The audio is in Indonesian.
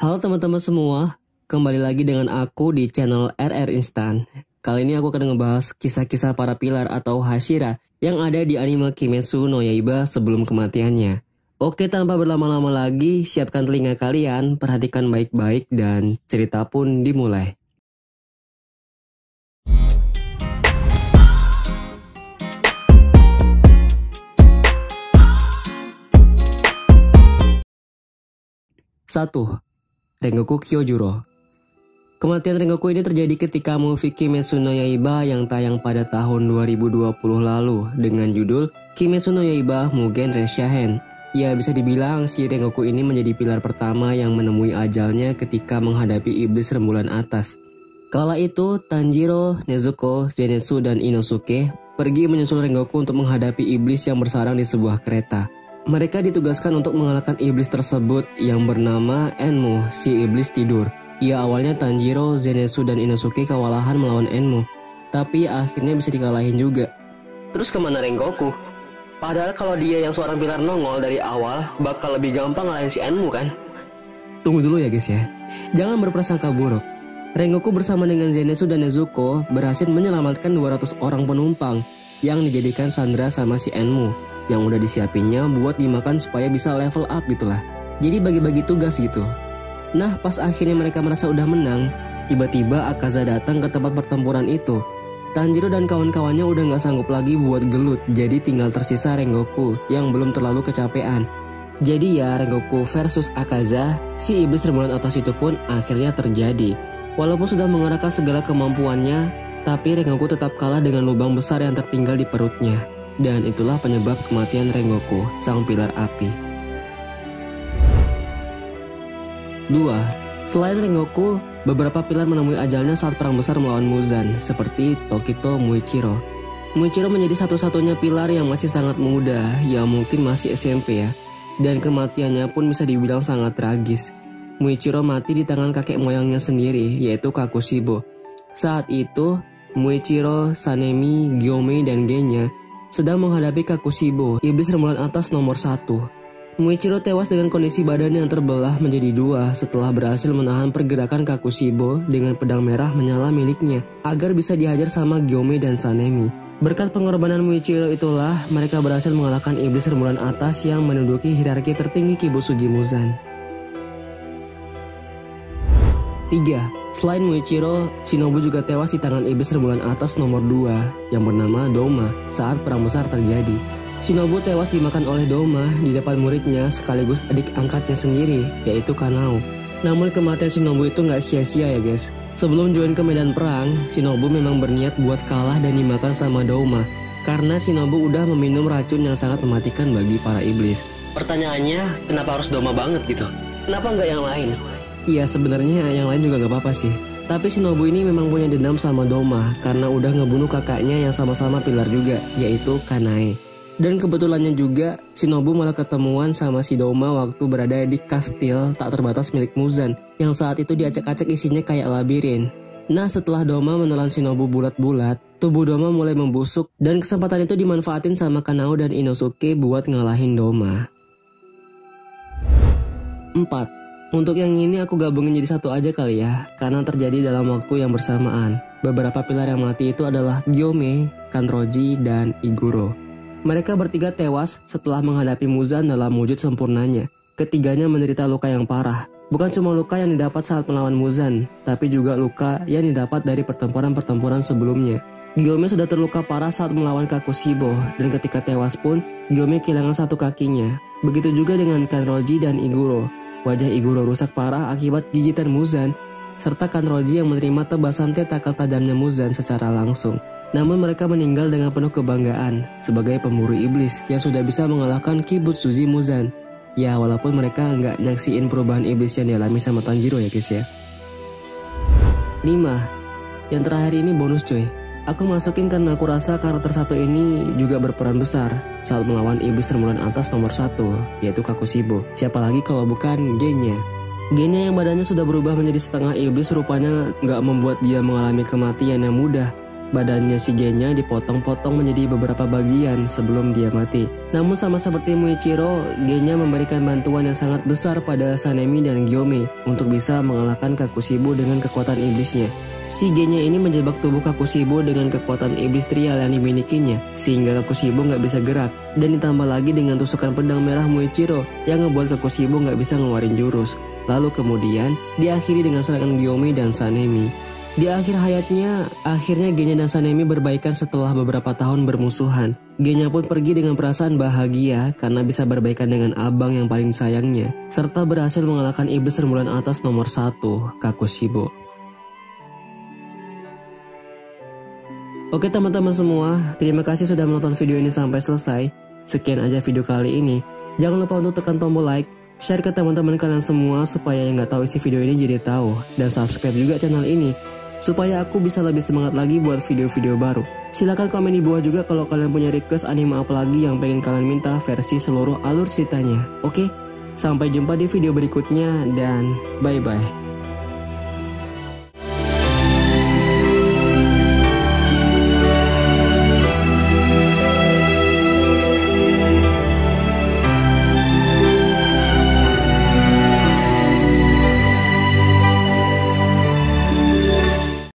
Halo teman-teman semua, kembali lagi dengan aku di channel RR Instan. Kali ini aku akan ngebahas kisah-kisah para pilar atau Hashira yang ada di anime Kimetsu no Yaiba sebelum kematiannya. Oke, tanpa berlama-lama lagi, siapkan telinga kalian, perhatikan baik-baik dan cerita pun dimulai. Satu, Rengoku Kyojuro. Kematian Rengoku ini terjadi ketika movie Kimetsu no Yaiba yang tayang pada tahun 2020 lalu dengan judul Kimetsu no Yaiba Mugen Renshahen. Ya, bisa dibilang si Rengoku ini menjadi pilar pertama yang menemui ajalnya ketika menghadapi iblis rembulan atas. Kala itu, Tanjiro, Nezuko, Zenitsu, dan Inosuke pergi menyusul Rengoku untuk menghadapi iblis yang bersarang di sebuah kereta. Mereka ditugaskan untuk mengalahkan iblis tersebut yang bernama Enmu, si iblis tidur. Ya, awalnya Tanjiro, Zenitsu, dan Inosuke kewalahan melawan Enmu, tapi akhirnya bisa dikalahin juga. Terus kemana Rengoku? Padahal kalau dia yang seorang pilar nongol dari awal, bakal lebih gampang ngalahin si Enmu kan? Tunggu dulu ya guys ya, jangan berprasangka buruk. Rengoku bersama dengan Zenitsu dan Nezuko berhasil menyelamatkan 200 orang penumpang yang dijadikan sandera sama si Enmu, yang udah disiapinnya buat dimakan supaya bisa level up gitulah. Jadi bagi-bagi tugas gitu. Nah, pas akhirnya mereka merasa udah menang, tiba-tiba Akaza datang ke tempat pertempuran itu. Tanjiro dan kawan-kawannya udah gak sanggup lagi buat gelut, jadi tinggal tersisa Rengoku yang belum terlalu kecapean. Jadi ya, Rengoku versus Akaza, si iblis rembulan atas itu pun akhirnya terjadi. Walaupun sudah mengerahkan segala kemampuannya, tapi Rengoku tetap kalah dengan lubang besar yang tertinggal di perutnya. Dan itulah penyebab kematian Rengoku, sang pilar api. 2. Selain Rengoku, beberapa pilar menemui ajalnya saat perang besar melawan Muzan, seperti Tokito Muichiro. Muichiro menjadi satu-satunya pilar yang masih sangat muda, ya mungkin masih SMP ya. Dan kematiannya pun bisa dibilang sangat tragis. Muichiro mati di tangan kakek moyangnya sendiri, yaitu Kakushibo. Saat itu, Muichiro, Sanemi, Gyomei, dan Genya sedang menghadapi Kakushibo, iblis rembulan atas nomor 1. Muichiro tewas dengan kondisi badan yang terbelah menjadi dua setelah berhasil menahan pergerakan Kakushibo dengan pedang merah menyala miliknya agar bisa dihajar sama Gyomei dan Sanemi. Berkat pengorbanan Muichiro itulah mereka berhasil mengalahkan iblis rembulan atas yang menduduki hierarki tertinggi Kibutsuji Muzan. 3. Selain Muichiro, Shinobu juga tewas di tangan iblis rembulan atas nomor 2 yang bernama Doma saat perang besar terjadi. Shinobu tewas dimakan oleh Doma di depan muridnya sekaligus adik angkatnya sendiri, yaitu Kanao. Namun kematian Shinobu itu nggak sia-sia ya guys. Sebelum join ke medan perang, Shinobu memang berniat buat kalah dan dimakan sama Doma karena Shinobu udah meminum racun yang sangat mematikan bagi para iblis. Pertanyaannya, kenapa harus Doma banget gitu? Kenapa nggak yang lain? Iya, sebenarnya yang lain juga nggak apa-apa sih. Tapi Shinobu ini memang punya dendam sama Doma karena udah ngebunuh kakaknya yang sama-sama pilar juga, yaitu Kanae. Dan kebetulannya juga Shinobu malah ketemuan sama si Doma waktu berada di kastil tak terbatas milik Muzan yang saat itu diacak-acak isinya kayak labirin. Nah, setelah Doma menelan Shinobu bulat-bulat, tubuh Doma mulai membusuk dan kesempatan itu dimanfaatin sama Kanao dan Inosuke buat ngalahin Doma. 4. Untuk yang ini aku gabungin jadi satu aja kali ya, karena terjadi dalam waktu yang bersamaan. Beberapa pilar yang mati itu adalah Gyomei, Kanroji, dan Iguro. Mereka bertiga tewas setelah menghadapi Muzan dalam wujud sempurnanya. Ketiganya menderita luka yang parah. Bukan cuma luka yang didapat saat melawan Muzan, tapi juga luka yang didapat dari pertempuran-pertempuran sebelumnya. Gyomei sudah terluka parah saat melawan Kakushibo, dan ketika tewas pun, Gyomei kehilangan satu kakinya. Begitu juga dengan Kanroji dan Iguro. Wajah Iguro rusak parah akibat gigitan Muzan, serta Kanroji yang menerima tebasan tentakel tajamnya Muzan secara langsung. Namun mereka meninggal dengan penuh kebanggaan sebagai pemburu iblis yang sudah bisa mengalahkan Kibutsuji Muzan. Ya, walaupun mereka nggak nyaksiin perubahan iblis yang dialami sama Tanjiro ya guys ya. 5. Yang terakhir ini bonus cuy. Aku masukin karena aku rasa karakter satu ini juga berperan besar saat melawan iblis rembulan atas nomor 1, yaitu Kakushibo. Siapa lagi kalau bukan Genya. Genya yang badannya sudah berubah menjadi setengah iblis rupanya nggak membuat dia mengalami kematian yang mudah. badannya si Genya dipotong-potong menjadi beberapa bagian sebelum dia mati. Namun sama seperti Muichiro, Genya memberikan bantuan yang sangat besar pada Sanemi dan Gyome untuk bisa mengalahkan Kakushibo dengan kekuatan iblisnya. Si Genya ini menjebak tubuh Kakushibo dengan kekuatan iblis trial yang dimilikinya, sehingga Kakushibo nggak bisa gerak. Dan ditambah lagi dengan tusukan pedang merah Muichiro yang ngebuat Kakushibo nggak bisa ngeluarin jurus. Lalu kemudian diakhiri dengan serangan Gyome dan Sanemi. Di akhir hayatnya, akhirnya Genya dan Sanemi berbaikan setelah beberapa tahun bermusuhan. Genya pun pergi dengan perasaan bahagia karena bisa berbaikan dengan abang yang paling sayangnya, serta berhasil mengalahkan iblis rembulan atas nomor 1, Kakushibo. Oke teman-teman semua, terima kasih sudah menonton video ini sampai selesai. Sekian aja video kali ini. Jangan lupa untuk tekan tombol like, share ke teman-teman kalian semua supaya yang nggak tahu isi video ini jadi tahu. Dan subscribe juga channel ini, supaya aku bisa lebih semangat lagi buat video-video baru. Silahkan komen di bawah juga kalau kalian punya request anime apa lagi yang pengen kalian minta versi seluruh alur ceritanya. Oke, sampai jumpa di video berikutnya dan bye-bye.